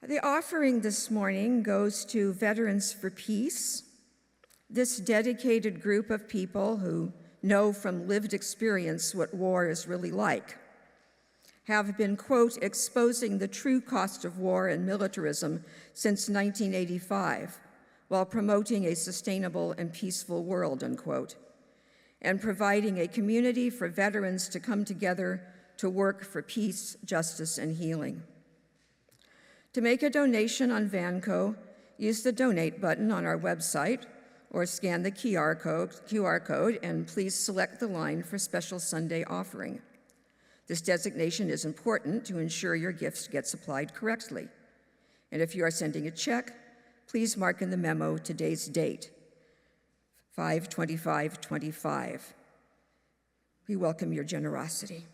The offering this morning goes to Veterans for Peace, this dedicated group of people who know from lived experience what war is really like, have been, quote, exposing the true cost of war and militarism since 1985, while promoting a sustainable and peaceful world, unquote, and providing a community for veterans to come together to work for peace, justice, and healing. To make a donation on Vanco, use the donate button on our website or scan the QR code, and please select the line for Special Sunday Offering. This designation is important to ensure your gifts get supplied correctly. And if you are sending a check, please mark in the memo today's date, 5/25/25. We welcome your generosity.